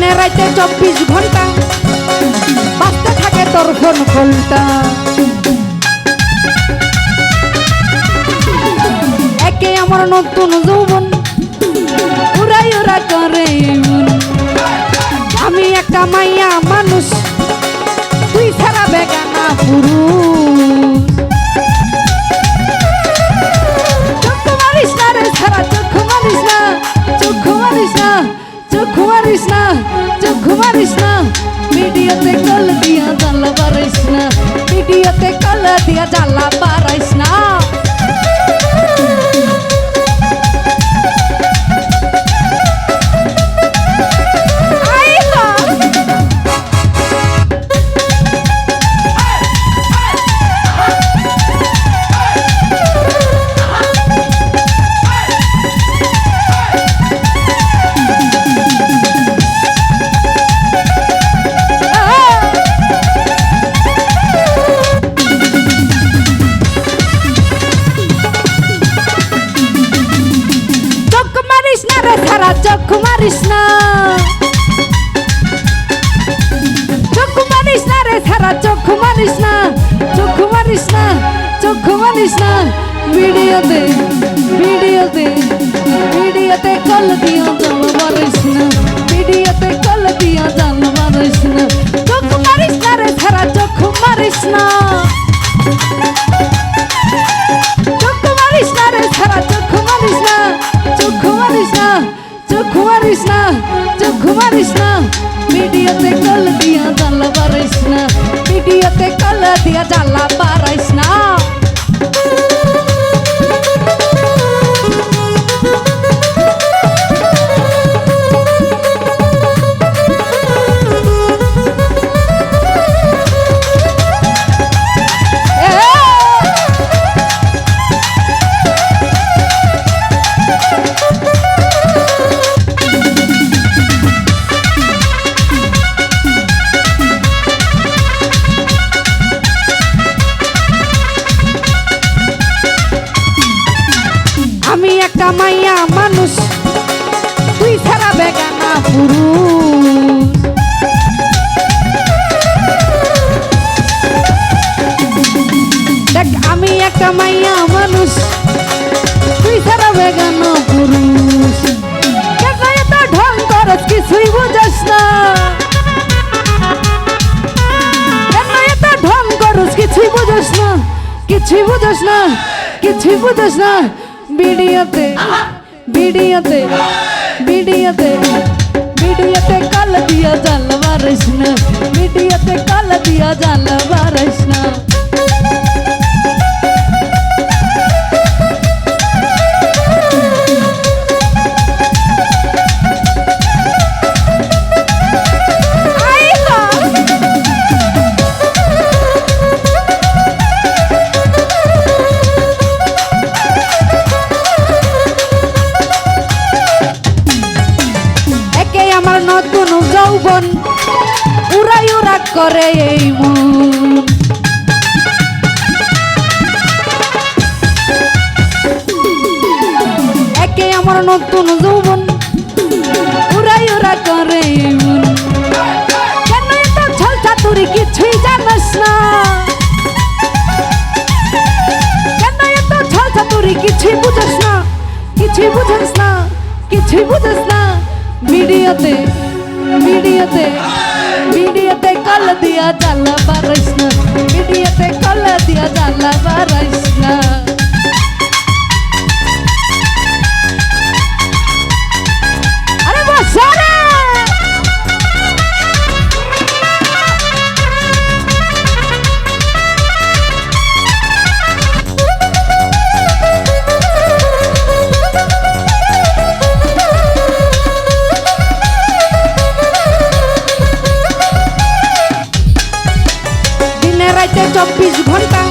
দিনে রাইতে 24 ঘন্টা বাজতে থাকে তোর ফোন কলটা। একে আমার নতুন যৌবন উড়াই ওরা করে মন। আমি একটা মাইয়া মানুষ তুই ছাড়া বেগানা পুরুষ। চক্ষু মারিস না রে ছাড়া চক্ষু মারিস না, চক্ষু মারিস না, চক্ষু মারিস না, চক্ষু মারিস না। ভিডিওতে কল দিয়া জ্বালা বাড়াইস না, ভিডিওতে কল দিয়া জ্বালা বাড়াইস না। চক্ষু মারিস না, চক্ষু মারিস না রে ছাড়া চক্ষু মারিস না, চক্ষু মারিস না, চক্ষু মারিস না। ভিডিওতে ভিডিওতে ভিডিওতে কল দিয়া জাল মারিস না, ভিডিওতে কল দিয়া জাল মারিস না। চক্ষু মারিস না রে ছাড়া চক্ষু মারিস না, চক্ষু মারিস না রে ছাড়া চক্ষু মারিস না, চক্ষু মারিস না, চক্ষু মারিস না, চক্ষু মারিস না। ভিডিওতে কল দিয়া জ্বালা বাড়াইস না, ভিডিওতে কল দিয়া জ্বালা বাড়াইস না। আমি একটা মাইয়া মানুষ তুই ছাড়া বেগানা পুরুষ। দেখ আমি একটা মাইয়া মানুষ তুই ছাড়া বেগানা পুরুষ। কেন এত ঢং করস কিছুই বুঝাস না, কেন এত ঢং করস কিছুই বুঝাস না, কিছুই বুঝাস না, কিছুই বুঝাস না। ভিডিওতে ভিডিওতে ভিডিওতে ভিডিওতে কল দিয়া জাল মারিস না, ভিডিওতে কল দিয়া জাল মারিস না। আমার নতুন যৌবন উড়াই উড়া করে এই মন। একে আমার নতুন যৌবন উড়াই উড়া করে এই মন। কেন এত ছল চাতুরি কিছুই জানাস না, কেন এত ছল চাতুরি কিছুই বুঝাস না, কিছুই বুঝাস না, কিছুই বুঝাস না। ভিডিওতে ভিডিওতে ভিডিওতে কল দিয়া জ্বালা বাড়াইস না, ভিডিওতে কল দিয়া জ্বালা বাড়াইস না। আরে বসরে রাইতে 24 ঘন্টা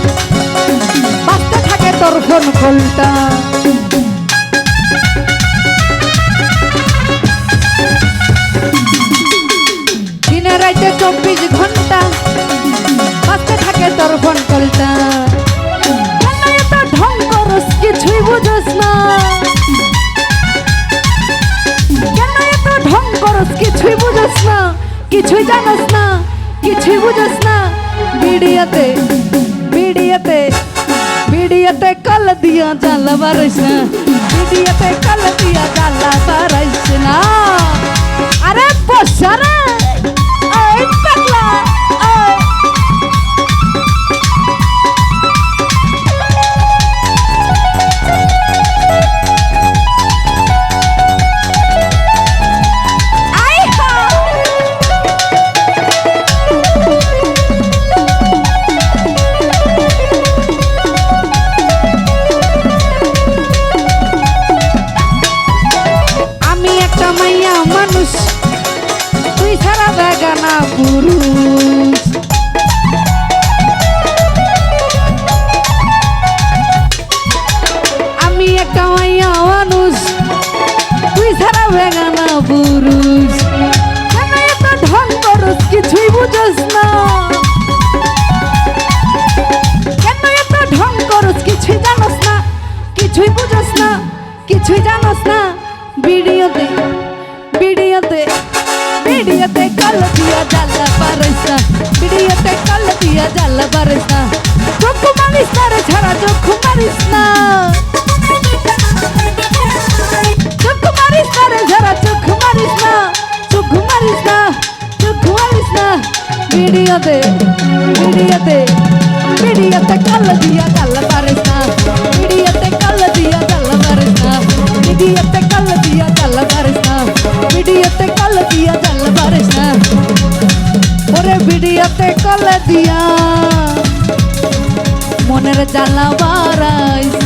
বাজতে থাকে তোর ফোন কলটা। দিনে রাইতে 24 ঘন্টা বাজতে থাকে তোর ফোন কলটা। কেন এত ঢং করস কিছুই বুঝস না, কেন এত ঢং করস কিছুই বুঝস না, কিছুই জানাস না, কিছুই বুঝস না। ভিডিওতে ভিডিওতে ভিডিওতে কাল দিয়া জ্বালা বাড়াইস না, ভিডিওতে কাল দিয়া জ্বালা বাড়াইস না। আরে বসারা এই পাগলা এই মানুষ তুই ছাড়া বেগানা পুরুষ। আমি একটা মাইয়া মানুষ তুই ছাড়া বেগানা পুরুষ। কেন এত ঢং করস কিছুই বুঝস না, কেন এত ঢং করস কিছুই জানস না, কিছুই বুঝস না, কিছুই জানস না। ভিডিওতে ভিডিওতে ভিডিওতে কাল দিয়া জ্বালা বাড়াইস না, ভিডিওতে কাল দিয়া জ্বালা বাড়াইস না। চোখ মারিস না রে ছাড়া চোখ মারিস না, চোখ মারিস না রে ছাড়া চোখ মারিস না, চোখ মারিস না, চোখ মারিস না। ভিডিওতে ভিডিওতে ভিডিওতে কাল দিয়া জ্বালা বাড়াইস না, ভিডিওতে কাল দিয়া জ্বালা বাড়াইস না, ভিডিওতে কাল দিয়া জ্বালা বাড়াইস না, ভিডিওতে কাল দিয়া জ্বালা বাড়াইস না। ওরে ভিডিওতে কাল দিয়া মনের জ্বালা বাড়াইস